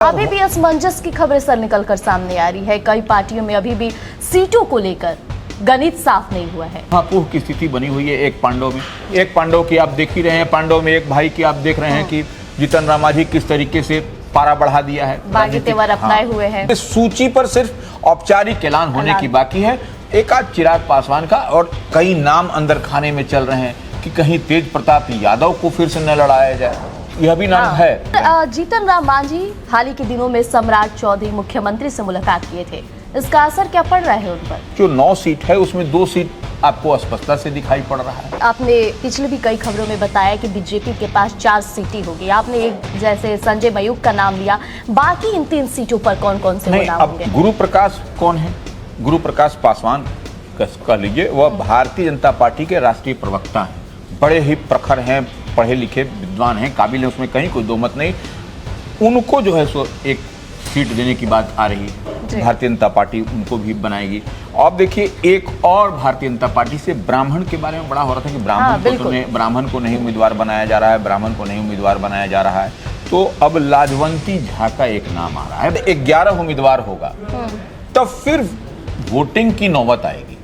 अभी भी असमंजस की खबरें सर निकलकर सामने आ रही है। कई पार्टियों में अभी भी सीटों को लेकर गणित साफ नहीं हुआ है। महापूह की स्थिति बनी हुई है एक पांडव में। एक पांडव की आप देख ही रहे हैं, पांडव में एक भाई की आप देख रहे हैं कि जीतन राम मांझी किस तरीके से पारा बढ़ा दिया है, बागी तेवर अपनाए हुए हैं। इस सूची पर सिर्फ औपचारिक ऐलान होने की बाकी है। एक आध चिराग पासवान का, और कई नाम अंदर खाने में चल रहे हैं कि कहीं तेज प्रताप यादव को फिर से न लड़ाया जाए, यह भी नाम है। जीतन राम मांझी हाल ही के दिनों में सम्राट चौधरी मुख्यमंत्री से मुलाकात किए थे, इसका असर क्या पड़ रहा है उन पर? जो 9 सीट है उसमें 2 सीट आपको स्पष्टता से दिखाई पड़ रहा है। आपने पिछले भी कई खबरों में बताया कि बीजेपी के पास 4 सीटें होगी। आपने एक जैसे संजय मयूख का नाम लिया, बाकी इन 3 सीटों पर कौन कौन से नाम होंगे? गुरु प्रकाश कौन है? गुरु प्रकाश पासवान कह लीजिए, वह भारतीय जनता पार्टी के राष्ट्रीय प्रवक्ता हैं, बड़े ही प्रखर हैं, पढ़े लिखे विद्वान हैं, काबिल हैं, उसमें कहीं कोई दो मत नहीं। उनको जो है सो एक सीट देने की बात आ रही है, भारतीय जनता पार्टी उनको भी बनाएगी। अब देखिए, एक और भारतीय जनता पार्टी से ब्राह्मण के बारे में बड़ा हो रहा था कि ब्राह्मण को नहीं उम्मीदवार बनाया जा रहा है, ब्राह्मण को नहीं उम्मीदवार बनाया जा रहा है। तो अब लाजवंती झा का एक नाम आ रहा है। 11 उम्मीदवार होगा तब फिर वोटिंग की नौबत आएगी,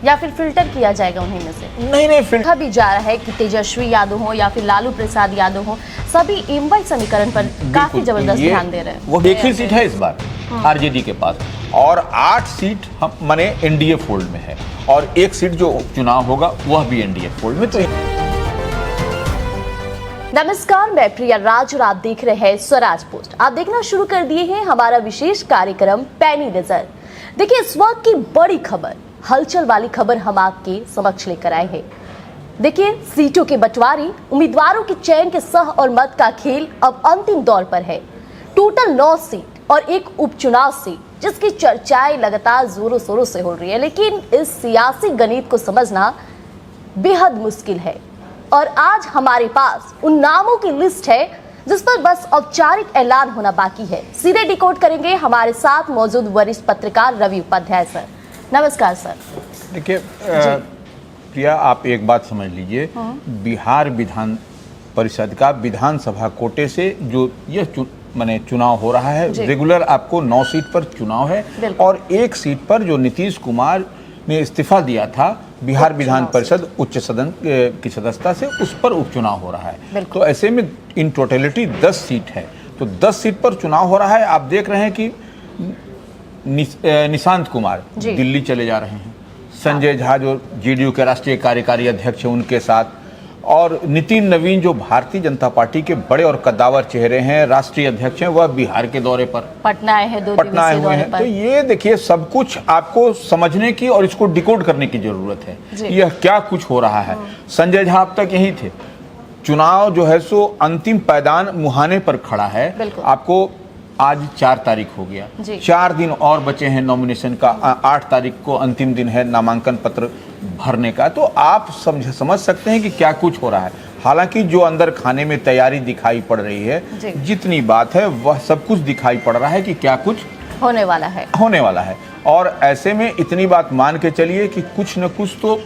या फिर फिल्टर किया जाएगा उन्हीं में से? नहीं फिल्टर भी जा रहा है कि तेजस्वी यादव हो या फिर लालू प्रसाद यादव हो, सभी इम्बई समीकरण पर काफी जबरदस्त ध्यान दे रहे हैं। वो एक ही सीट है इस बार आरजेडी के पास, और 8 सीट हम माने एनडीए फोल्ड में है, और 1 सीट जो चुनाव होगा वह भी एनडीए फोल्ड में। तो नमस्कार, मैं प्रिया राज और आप देख रहे हैं स्वराज पोस्ट। आप देखना शुरू कर दिए हैं हमारा विशेष कार्यक्रम पैनी नजर। देखिए, इस वक्त की बड़ी खबर, हलचल वाली खबर हम आपके समक्ष लेकर आए हैं। देखिए, सीटों के बंटवारे, उम्मीदवारों के चयन के सह और मत का खेल अब अंतिम दौर पर है। टोटल 9 सीट और एक उपचुनाव सीट, जिसकी चर्चाएं लगातार जोरों शोरों से हो रही है, लेकिन इस सियासी गणित को समझना बेहद मुश्किल है। और आज हमारे पास उन नामों की लिस्ट है जिस पर बस औपचारिक ऐलान होना बाकी है। सीधे डिकोड करेंगे हमारे साथ मौजूद वरिष्ठ पत्रकार रवि उपाध्याय सर। नमस्कार सर। देखिए प्रिया, आप एक बात समझ लीजिए, बिहार विधान परिषद का विधानसभा कोटे से जो यह चुनाव हो रहा है, रेगुलर आपको 9 सीट पर चुनाव है, और 1 सीट पर जो नीतीश कुमार ने इस्तीफा दिया था बिहार विधान परिषद उच्च सदन की सदस्यता से, उस पर उपचुनाव हो रहा है। तो ऐसे में इन टोटलिटी 10 सीट है, तो 10 सीट पर चुनाव हो रहा है। आप देख रहे हैं कि निशांत कुमार दिल्ली चले जा रहे हैं, संजय झा जो जेडीयू के राष्ट्रीय कार्यकारी अध्यक्ष हैं उनके साथ, और नितिन नवीन जो भारतीय जनता पार्टी के बड़े और कद्दावर चेहरे हैं, राष्ट्रीय अध्यक्ष हैं, वह बिहार के दौरे पर पटना आए हैं, पटना आए हुए हैं। तो ये देखिए, सब कुछ आपको समझने की और इसको डिकोड करने की जरूरत है, यह क्या कुछ हो रहा है। संजय झा अब तक यही थे। चुनाव जो है सो अंतिम पायदान मुहाने पर खड़ा है। आपको आज 4 तारीख हो गया, 4 दिन और बचे हैं नॉमिनेशन का। 8 तारीख को अंतिम दिन है नामांकन पत्र भरने का। तो आप समझ सकते हैं कि क्या कुछ हो रहा है। हालांकि जो अंदर खाने में तैयारी दिखाई पड़ रही है, जितनी बात है वह सब कुछ दिखाई पड़ रहा है कि क्या कुछ होने वाला है। और ऐसे में इतनी बात मान के चलिए कि कुछ न कुछ तो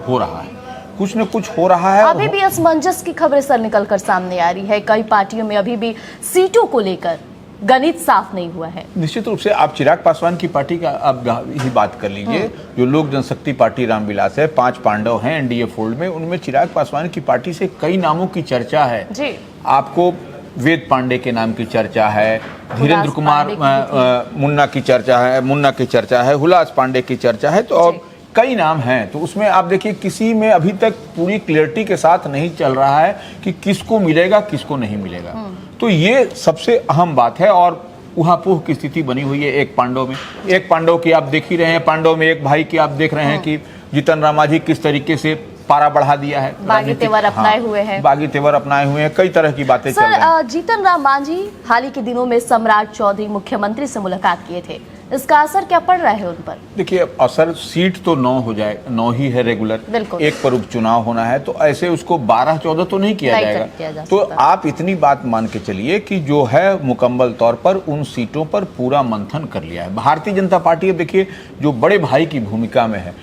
हो रहा है, कुछ न कुछ हो रहा है। अभी भी असमंजस की खबरें सर निकलकर सामने आ रही है। कई पार्टियों में अभी भी सीटों को लेकर गणित साफ नहीं हुआ है। निश्चित रूप से आप चिराग पासवान की पार्टी का आप ही बात कर लीजिए, जो लोक जनशक्ति पार्टी रामविलास है, 5 पांडव हैं एनडीए फोल्ड में, उनमें चिराग पासवान की पार्टी से कई नामों की चर्चा है जी। आपको वेद पांडे के नाम की चर्चा है, धीरेन्द्र कुमार मुन्ना की चर्चा है, हुलास पांडे की चर्चा है, तो और कई नाम हैं। तो उसमें आप देखिए, किसी में अभी तक पूरी क्लियरिटी के साथ नहीं चल रहा है कि किसको मिलेगा किसको नहीं मिलेगा। तो ये सबसे अहम बात है, और उहापोह की स्थिति बनी हुई है एक पांडव में। एक पांडव की आप देख ही रहे हैं, पांडव में एक भाई की आप देख रहे हैं कि जीतन राम मांझी किस तरीके से पारा बढ़ा दिया है, बागी तेवर अपनाए हुए हैं, कई तरह की बातें चल रही हैं। जीतन राम मांझी हाल ही के दिनों में सम्राट चौधरी मुख्यमंत्री से मुलाकात किए थे, इसका असर क्या पड़ रहा है उन पर? देखिए, असर सीट तो 9 ही है रेगुलर, एक पर उपचुनाव होना है, तो ऐसे उसको 12-14 तो नहीं किया जाएगा। तो आप इतनी बात मान के चलिए कि जो है मुकम्मल तौर पर उन सीटों पर पूरा मंथन कर लिया है भारतीय जनता पार्टी। देखिए, जो बड़े भाई की भूमिका में है,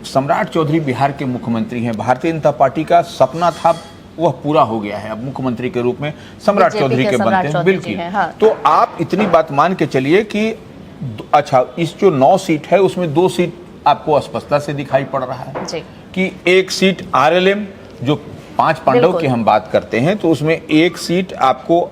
सम्राट चौधरी बिहार के मुख्यमंत्री हैं। भारतीय जनता पार्टी का सपना था वह पूरा हो गया है। अब मुख्यमंत्री के रूप में सम्राट चौधरी के बनते हैं, बिल्कुल। हाँ। तो आप इतनी बात मान के चलिए कि अच्छा, इस जो 9 सीट है उसमें 2 सीट आपको स्पष्टता से दिखाई पड़ रहा है जी। कि एक सीट आरएलएम, जो 5 पांडव की हम बात करते हैं, तो उसमें एक सीट आपको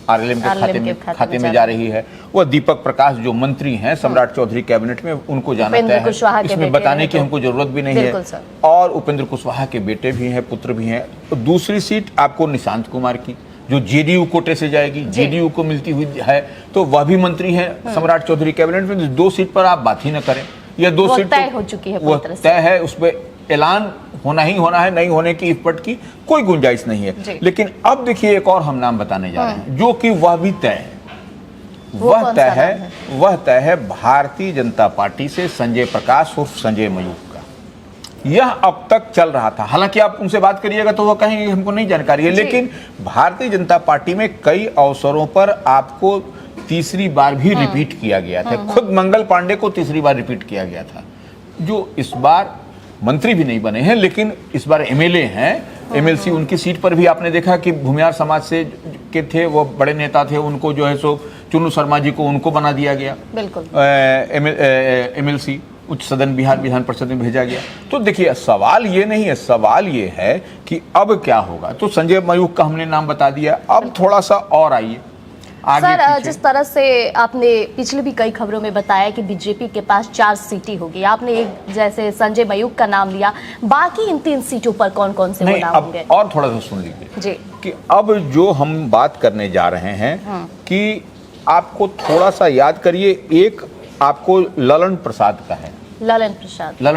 आरएलएम के खाते में जा रही है। वह दीपक प्रकाश जो मंत्री हैं सम्राट चौधरी कैबिनेट में, उनको जाना तय है, इसमें बताने की हमको जरूरत भी नहीं है। और उपेंद्र कुशवाहा के बेटे भी हैं, पुत्र भी हैं। तो दूसरी सीट आपको निशांत कुमार की, जो जेडीयू कोटे से जाएगी, जेडीयू को मिलती हुई है, तो वह भी मंत्री हैं सम्राट चौधरी कैबिनेट में। 2 सीट पर आप बात ही न करें, यह 2 सीट तय हो चुकी है, वो तय है, उस पर ऐलान होना ही होना है, नहीं होने की इस की कोई गुंजाइश नहीं है। लेकिन अब देखिए एक और हम नाम बताने जा रहे हैं जो कि वह भी तय है। वह तय है भारतीय जनता पार्टी से संजय प्रकाश उर्फ संजय मयूख का। यह अब तक चल रहा था, हालांकि आप उनसे बात करिएगा तो वह कहेंगे हमको नहीं जानकारी है, लेकिन भारतीय जनता पार्टी में कई अवसरों पर आपको तीसरी बार भी रिपीट किया गया था। खुद मंगल पांडे को तीसरी बार रिपीट किया गया था, जो इस बार मंत्री भी नहीं बने हैं लेकिन इस बार एमएलए हैं। एमएलसी उनकी सीट पर भी आपने देखा कि भूमिहार समाज से के थे, वो बड़े नेता थे, उनको जो है सो चुन्नू शर्मा जी को उनको बना दिया गया, बिल्कुल एमएलसी उच्च सदन बिहार विधान परिषद में भेजा गया। तो देखिए सवाल ये नहीं है, सवाल ये है कि अब क्या होगा। तो संजय मयूख का हमने नाम बता दिया, अब थोड़ा सा और आइए सर, जिस तरह से आपने पिछले भी कई खबरों में बताया कि बीजेपी के पास 4 सीटें होगी, आपने एक जैसे संजय मयूख का नाम लिया, बाकी इन 3 सीटों पर कौन कौन से नाम होंगे? और थोड़ा सा सुन लीजिए जी, कि अब जो हम बात करने जा रहे हैं कि आपको थोड़ा सा याद करिए, एक आपको ललन प्रसाद का है, ललन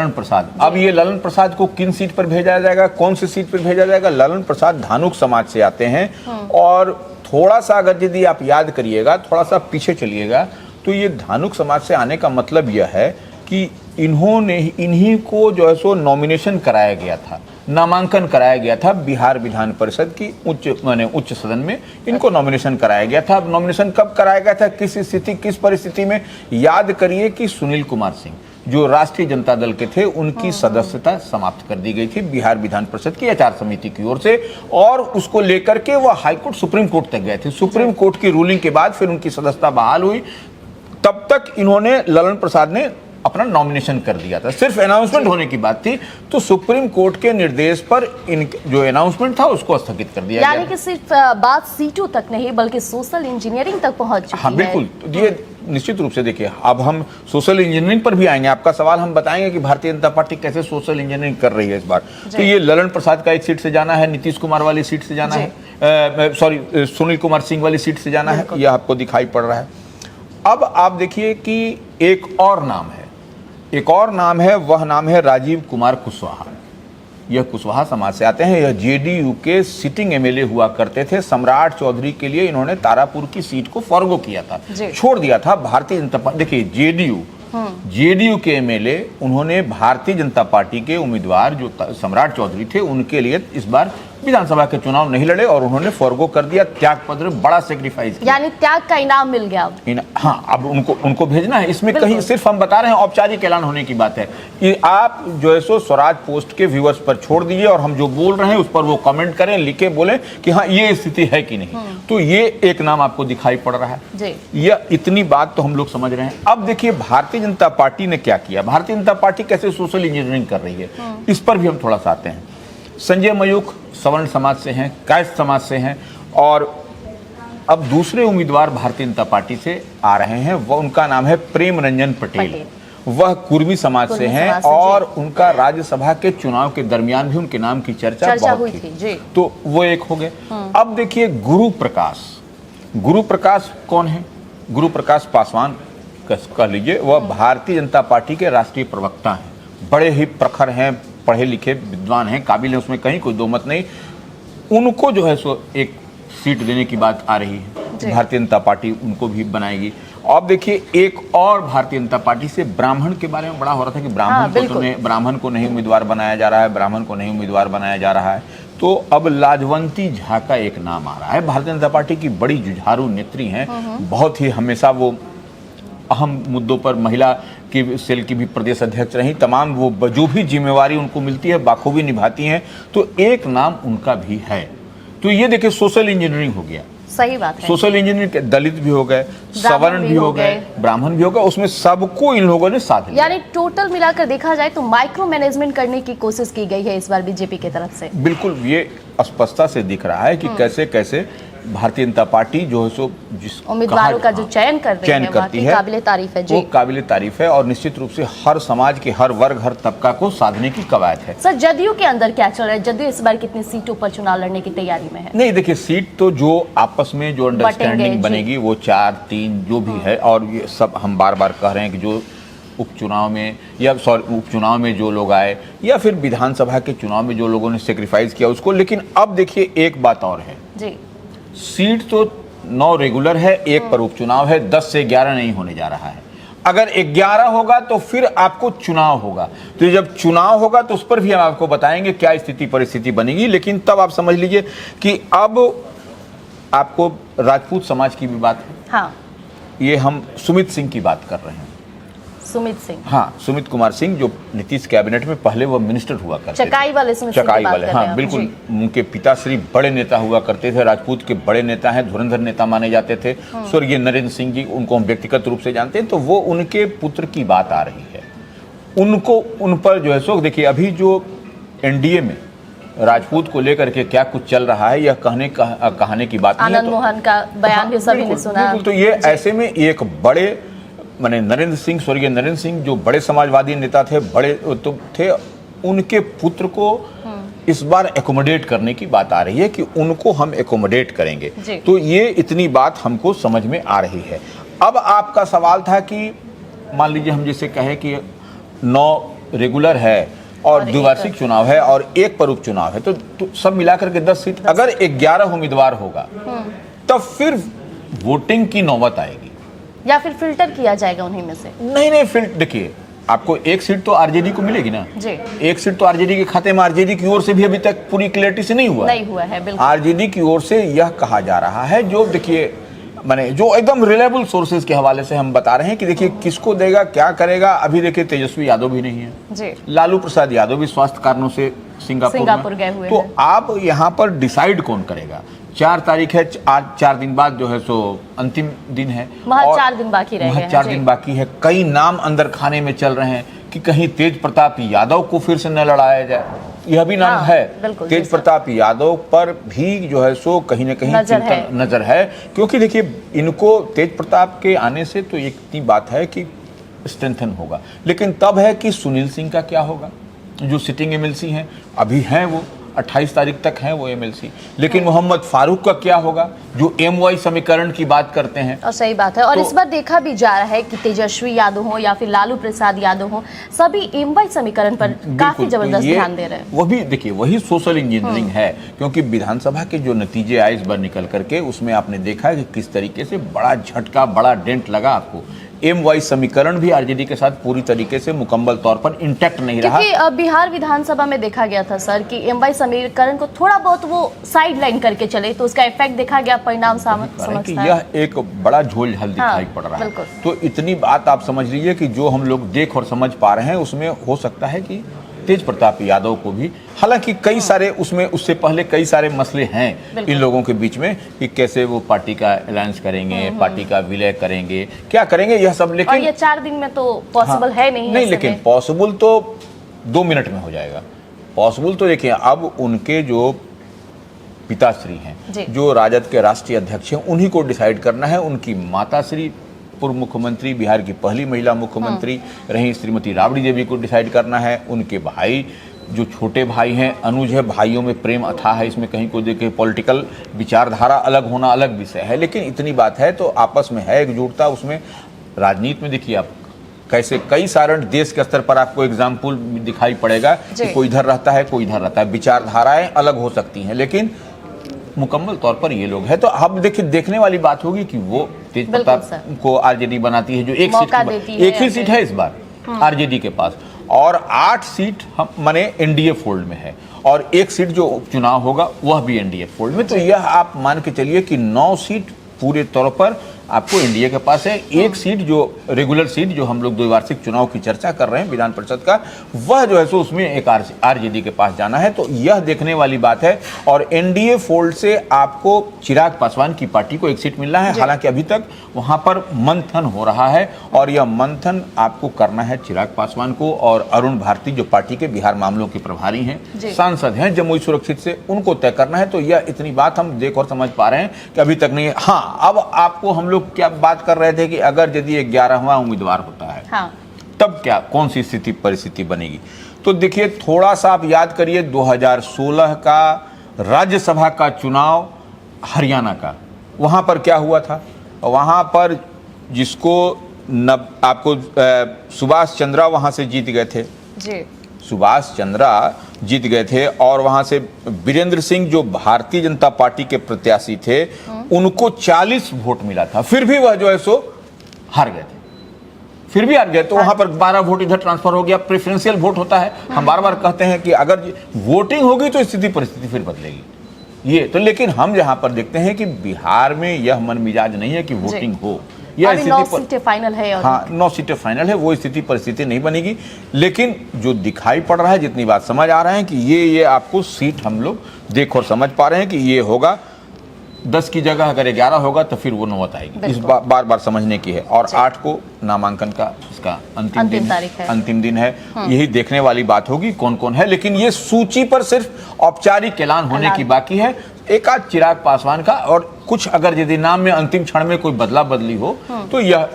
प्रसाद। अब ये ललन प्रसाद को किन सीट पर भेजा जाएगा, कौन सी सीट पर भेजा जाएगा? ललन प्रसाद धानुक समाज से आते हैं और थोड़ा सा अगर यदि आप याद करिएगा, थोड़ा सा पीछे चलिएगा, तो ये धानुक समाज से आने का मतलब यह है कि इन्हीं को जो है सो नॉमिनेशन कराया गया था, नामांकन कराया गया था बिहार विधान परिषद की उच्च सदन में, इनको नॉमिनेशन कराया गया था। अब नॉमिनेशन कब कराया गया था, किस स्थिति किस परिस्थिति में? याद करिए कि सुनील कुमार सिंह जो राष्ट्रीय जनता दल के थे, उनकी सदस्यता समाप्त कर दी गई थी बिहार विधान परिषद की आचार समिति की ओर से, और उसको लेकर के वह हाईकोर्ट सुप्रीम कोर्ट तक गए थे। सुप्रीम कोर्ट की रूलिंग के बाद फिर उनकी सदस्यता बहाल हुई। तब तक इन्होंने, ललन प्रसाद ने अपना नॉमिनेशन कर दिया था, सिर्फ अनाउंसमेंट होने की बात थी, तो सुप्रीम कोर्ट के निर्देश पर इन जो अनाउंसमेंट था उसको स्थगित कर दिया गया। यानी कि सिर्फ बात सीटों तक नहीं बल्कि सोशल इंजीनियरिंग तक पहुंच चुकी है। हाँ बिल्कुल, ये निश्चित रूप से देखिए, अब हम सोशल इंजीनियरिंग पर भी आएंगे। आपका सवाल हम बताएंगे कि भारतीय जनता पार्टी कैसे सोशल इंजीनियरिंग कर रही है इस बार। तो ये ललन प्रसाद का एक सीट से जाना है, नीतीश कुमार वाली सीट से जाना है, सॉरी सुनील कुमार सिंह वाली सीट से जाना है, यह आपको दिखाई पड़ रहा है। अब आप देखिए कि एक और नाम है, वह नाम है राजीव कुमार कुशवाहा। यह कुशवाहा समाज से आते हैं, यह जेडीयू के सिटिंग एमएलए हुआ करते थे। सम्राट चौधरी के लिए इन्होंने तारापुर की सीट को फॉरगो किया था, छोड़ दिया था भारतीय जनता पार्टी। देखिए जेडीयू के एमएलए, उन्होंने भारतीय जनता पार्टी के उम्मीदवार जो सम्राट चौधरी थे उनके लिए इस बार विधानसभा के चुनाव नहीं लड़े और उन्होंने फॉरगो कर दिया, त्याग पत्र, बड़ा सेक्रीफाइस किया। यानी त्याग का इनाम मिल गया। हाँ, अब उनको भेजना है। इसमें कहीं सिर्फ हम बता रहे हैं, औपचारिक ऐलान होने की बात है कि आप जो है सो स्वराज पोस्ट के व्यूअर्स पर छोड़ दीजिए और हम जो बोल रहे हैं उस पर वो कमेंट करें, लिखे, बोले कि हाँ ये स्थिति है कि नहीं। तो ये एक नाम आपको दिखाई पड़ रहा है। यह इतनी बात तो हम लोग समझ रहे हैं। अब देखिए भारतीय जनता पार्टी ने क्या किया, भारतीय जनता पार्टी कैसे सोशल इंजीनियरिंग कर रही है, इस पर भी हम थोड़ा सा आते हैं। संजय मयूख सवर्ण समाज से हैं, कायस्थ समाज से हैं, और अब दूसरे उम्मीदवार भारतीय जनता पार्टी से आ रहे हैं, वह उनका नाम है प्रेम रंजन पटेल। वह कुर्मी समाज से हैं और उनका राज्यसभा के चुनाव के दरमियान भी उनके नाम की चर्चा बहुत थी। तो वो एक हो गए। अब देखिए गुरु प्रकाश कौन है? गुरु प्रकाश पासवान कह लीजिए, वह भारतीय जनता पार्टी के राष्ट्रीय प्रवक्ता हैं, बड़े ही प्रखर हैं, पढ़े लिखे विद्वान हैं, काबिल हैं, उसमें कहीं कोई दो मत नहीं। उनको जो है सो एक सीट देने की बात आ रही है, भारतीय जनता पार्टी उनको भी बनाएगी। अब देखिए एक और भारतीय जनता पार्टी से ब्राह्मण के बारे में बड़ा हो रहा था कि ब्राह्मण को नहीं उम्मीदवार बनाया जा रहा है, तो अब लाजवंती झा का एक नाम आ रहा है। भारतीय जनता पार्टी की बड़ी जुझारू नेत्री हैं, बहुत ही हमेशा वो अहम मुद्दों पर महिला की सेल की भी प्रदेश अध्यक्ष रही, तमाम वो जो भी जिम्मेवारी उनको मिलती है बाखूबी निभाती हैं, तो एक नाम उनका भी है। तो ये देखिए सोशल इंजीनियरिंग हो गया। सही बात है। सोशल इंजीनियरिंग, दलित भी हो गए, सवर्ण भी हो गए, ब्राह्मण भी हो गए, उसमें सबको इन लोगों ने साथ लिया। यानी टोटल मिलाकर देखा जाए तो माइक्रो मैनेजमेंट करने की कोशिश की गई है इस बार बीजेपी की तरफ से। बिल्कुल, ये स्पष्टता से दिख रहा है कि कैसे कैसे भारतीय जनता पार्टी जो है सो जिस उम्मीदवारों का जो चयन करती है काबिले तारीफ है जी। वो काबिले तारीफ है और निश्चित रूप से हर समाज के हर वर्ग हर तबका को साधने की कवायद है। सर जदयू के अंदर क्या चल रहा है? जदयू इस बार कितनी सीटों पर चुनाव लड़ने की तैयारी में है? नहीं देखिए, सीट तो जो आपस में जो अंडरस्टैंडिंग बनेगी वो 4-3 जो भी है, और ये सब हम बार बार कह रहे हैं कि जो उपचुनाव में या उपचुनाव में जो लोग आए या फिर विधानसभा के चुनाव में जो लोगों ने सेक्रीफाइस किया उसको। लेकिन अब देखिए एक बात और है जी, सीट तो 9 रेगुलर है, एक पर उपचुनाव है, 10 से 11 नहीं होने जा रहा है। अगर 11 होगा तो फिर आपको चुनाव होगा, तो जब चुनाव होगा तो उस पर भी हम आपको बताएंगे क्या स्थिति परिस्थिति बनेगी। लेकिन तब आप समझ लीजिए कि अब आपको राजपूत समाज की भी बात है। हाँ, ये हम सुमित सिंह की बात कर रहे हैं। सुमित सिंह, हाँ, सुमित कुमार सिंह जो नीतीश कैबिनेट में पहले वो मिनिस्टर हुआ करते थे। चकाई वाले सुमित सिंह की चकाई बात वाले, कर रहे हाँ हैं बिल्कुल। जी। उनके पिताश्री बड़े नेता हुआ करते थे, राजपूत के बड़े नेता हैं, धुरंधर नेता माने जाते थे। स्वर्गीय नरेंद्र सिंह जी, उनको हम व्यक्तिगत रूप से जानते हैं। तो वो उनके पुत्र की बात आ रही है, उनको उन पर जो है सो देखिए अभी जो एनडीए में राजपूत को लेकर के क्या कुछ चल रहा है यह कहने की बात नहीं है। आनंद मोहन का बयान भी सभी ने सुना। तो ये ऐसे में एक बड़े माने नरेंद्र सिंह, स्वर्गीय नरेंद्र सिंह जो बड़े समाजवादी नेता थे, बड़े तो थे, उनके पुत्र को इस बार एकोमोडेट करने की बात आ रही है कि उनको हम एकोमोडेट करेंगे। तो ये इतनी बात हमको समझ में आ रही है। अब आपका सवाल था कि मान लीजिए हम जैसे कहें कि 9 रेगुलर है और द्विवार्षिक चुनाव है और एक पर उपचुनाव है, तो सब मिलाकर के 10 सीट। अगर 11 उम्मीदवार होगा तब फिर वोटिंग की नौबत आएगी या फिर फिल्टर किया जाएगा उन्हीं में से? नहीं, फिल्टर देखिए, आपको एक सीट तो आरजेडी को मिलेगी ना जी। एक सीट तो आरजेडी के खाते में आरजेडी की ओर से भी अभी तक पूरी क्लैरिटी से नहीं हुआ है। बिल्कुल आरजेडी की ओर से यह कहा जा रहा है, जो देखिए माने जो एकदम रिलायबल सोर्सेज के हवाले से हम बता रहे हैं कि देखिए किसको देगा क्या करेगा। अभी देखिए तेजस्वी यादव भी नहीं है जी। लालू प्रसाद यादव भी स्वास्थ्य कारणों से सिंगापुर गए हुए तो हैं। आप यहाँ पर डिसाइड कौन करेगा? 4 तारीख है, आज 4 दिन बाद जो है सो अंतिम दिन है, वहाँ 4 दिन बाकी रह गए, 4 दिन बाकी है। कई नाम अंदर खाने में चल रहे हैं कि कहीं तेज प्रताप यादव को फिर से न लड़ाया जाए, यह भी नाम है। तेज प्रताप यादव पर भी जो है सो कहीं न कहीं नजर है, क्योंकि देखिए इनको तेज प्रताप के आने से तो एक इतनी बात है कि स्ट्रेंथन होगा, लेकिन तब है कि सुनील सिंह का क्या होगा जो सिटिंग एमएलसी हैं, अभी हैं वो 28 तारीख तक हैं वो एमएलसी। लेकिन मोहम्मद फारूक का क्या होगा जो एमवाई समीकरण की बात करते हैं? और सही बात है। और इस बार देखा भी जा रहा है कि तेजस्वी यादव हो या फिर लालू प्रसाद यादव हो, सभी एमवाई समीकरण पर काफी जबरदस्त ध्यान दे रहे हैं। वो भी देखिए वही सोशल इंजीनियरिंग है, क्योंकि विधानसभा के जो नतीजे आए इस बार निकल करके, उसमें आपने देखा है कि किस तरीके से बड़ा झटका, बड़ा डेंट लगा आपको। एमवाई समीकरण भी आरजेडी के साथ पूरी तरीके से मुकम्मल तौर पर इंटैक्ट नहीं रहा। क्योंकि बिहार विधानसभा में देखा गया था सर कि एमवाई समीकरण को थोड़ा बहुत वो साइड लाइन करके चले, तो उसका इफेक्ट देखा गया, परिणाम समझता है। यह एक बड़ा झोल हल दिखाई पड़ रहा है। तो इतनी बात आप समझ लीजिए कि जो हम लोग देख और समझ पा रहे हैं उसमें हो सकता है कि तेज प्रताप यादव को भी, हालांकि कई सारे उसमें उससे पहले कई सारे मसले हैं इन लोगों के बीच में कि कैसे वो पार्टी का अलायंस करेंगे, पार्टी का विलय करेंगे, क्या करेंगे यह सब। लेकिन और ये 4 दिन में तो पॉसिबल है नहीं, लेकिन पॉसिबल तो 2 मिनट में हो जाएगा। पॉसिबल तो देखिए अब उनके जो पिताश्री हैं, जो राजद के राष्ट्रीय अध्यक्ष हैं, उन्हीं को डिसाइड करना है। उनकी माताश्री पूर्व मुख्यमंत्री, बिहार की पहली महिला मुख्यमंत्री रही श्रीमती राबड़ी देवी को डिसाइड करना है। उनके भाई जो छोटे भाई हैं, अनुज है, भाइयों में प्रेम अथाह है, इसमें कहीं को देखे पॉलिटिकल विचारधारा अलग होना अलग विषय है, लेकिन इतनी बात है तो आपस में है एकजुटता। उसमें राजनीति में देखिए आप कैसे कई सारे देश के स्तर पर आपको एग्जाम्पल दिखाई पड़ेगा कि कोई इधर रहता है कोई इधर रहता है, विचारधाराएं अलग हो सकती हैं, लेकिन मुकम्मल तौर पर ये लोग हैं। तो अब देखिए देखने वाली बात होगी कि वो तेज प्रताप को आरजेडी बनाती है, जो एक ही सीट है इस बार आरजेडी के पास, और 8 सीट माने एनडीए फोल्ड में है, और 1 सीट जो चुनाव होगा वह भी एनडीए फोल्ड में। तो यह आप मान के चलिए कि 9 सीट पूरे तौर पर आपको एनडीए के पास है। एक सीट जो रेगुलर सीट जो हम लोग द्विवार्षिक चुनाव की चर्चा कर रहे हैं विधान परिषद का, वह जो है सो उसमें एक आरजेडी के पास जाना है। तो यह देखने वाली बात है। और एनडीए फोल्ड से आपको चिराग पासवान की पार्टी को एक सीट मिलना है। हालांकि अभी तक वहां पर मंथन हो रहा है और यह मंथन आपको करना है चिराग पासवान को और अरुण भारती जो पार्टी के बिहार मामलों के प्रभारी हैं, सांसद हैं जमुई सुरक्षित से, उनको तय करना है। तो यह इतनी बात हम देख और समझ पा रहे हैं कि अभी तक नहीं है। हाँ, अब आपको हम लोग क्या बात कर रहे थे कि अगर यदि 11वां उम्मीदवार होता है, हाँ, तब क्या कौन सी स्थिति परिस्थिति बनेगी। तो देखिए, थोड़ा सा आप याद करिए 2016 का राज्यसभा का चुनाव हरियाणा का, वहां पर क्या हुआ था। वहां पर जिसको आपको सुभाष चंद्रा वहां से जीत गए थे जी, सुभाष चंद्रा जीत गए थे और वहां से वीरेंद्र सिंह जो भारतीय जनता पार्टी के प्रत्याशी थे उनको 40 वोट मिला था, फिर भी वह जो है सो हार गए थे, फिर भी हार गए। तो वहां पर 12 वोट इधर ट्रांसफर हो गया। प्रेफरेंशियल वोट होता है। हम बार बार कहते हैं कि अगर वोटिंग होगी तो स्थिति परिस्थिति फिर बदलेगी ये तो। लेकिन हम जहां पर देखते हैं कि बिहार में यह मन मिजाज नहीं है कि वोटिंग हो। यह स्थिति 9 सीटें फाइनल है और हाँ 9 सीटें फाइनल है, वो स्थिति परिस्थिति नहीं बनेगी। लेकिन जो दिखाई पड़ रहा है, जितनी बात समझ आ रहा है कि ये आपको सीट हम लोग देख और समझ पा रहे हैं कि ये होगा 10 की जगह अगर 11 होगा तो फिर वो 9 आएगी। इस बार बार समझने की है। और 8 को नामांकन का इसका अंतिम दिन है। यही देखने वाली बात होगी कौन कौन है। लेकिन ये सूची पर सिर्फ औपचारिक ऐलान होने की बाकी है। एक आध चिराग पासवान का और कुछ अगर यदि नाम में अंतिम क्षण में कोई बदला बदली हो तो यह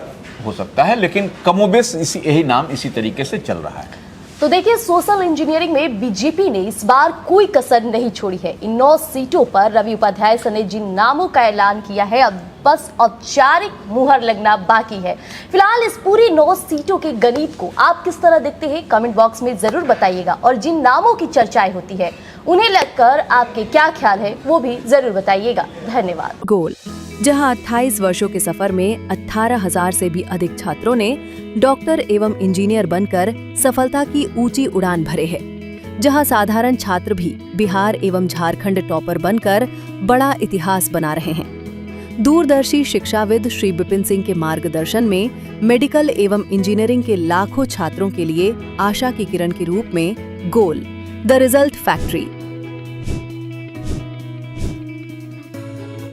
हो सकता है। लेकिन कमोबेश यही नाम इसी तरीके से चल रहा है। तो देखिए, सोशल इंजीनियरिंग में बीजेपी ने इस बार कोई कसर नहीं छोड़ी है। इन 9 सीटों पर रवि उपाध्याय सर ने जिन नामों का ऐलान किया है, अब बस औपचारिक मुहर लगना बाकी है। फिलहाल इस पूरी 9 सीटों के गणित को आप किस तरह देखते हैं, कमेंट बॉक्स में जरूर बताइएगा। और जिन नामों की चर्चाएं होती है उन्हें लगकर आपके क्या ख्याल है वो भी जरूर बताइएगा। धन्यवाद। गोल, जहां 28 वर्षों के सफर में 18,000 से भी अधिक छात्रों ने डॉक्टर एवं इंजीनियर बनकर सफलता की ऊंची उड़ान भरे है, जहां साधारण छात्र भी बिहार एवं झारखंड टॉपर बनकर बड़ा इतिहास बना रहे हैं। दूरदर्शी शिक्षाविद श्री विपिन सिंह के मार्गदर्शन में मेडिकल एवं इंजीनियरिंग के लाखों छात्रों के लिए आशा की किरण के रूप में गोल, द रिजल्ट फैक्ट्री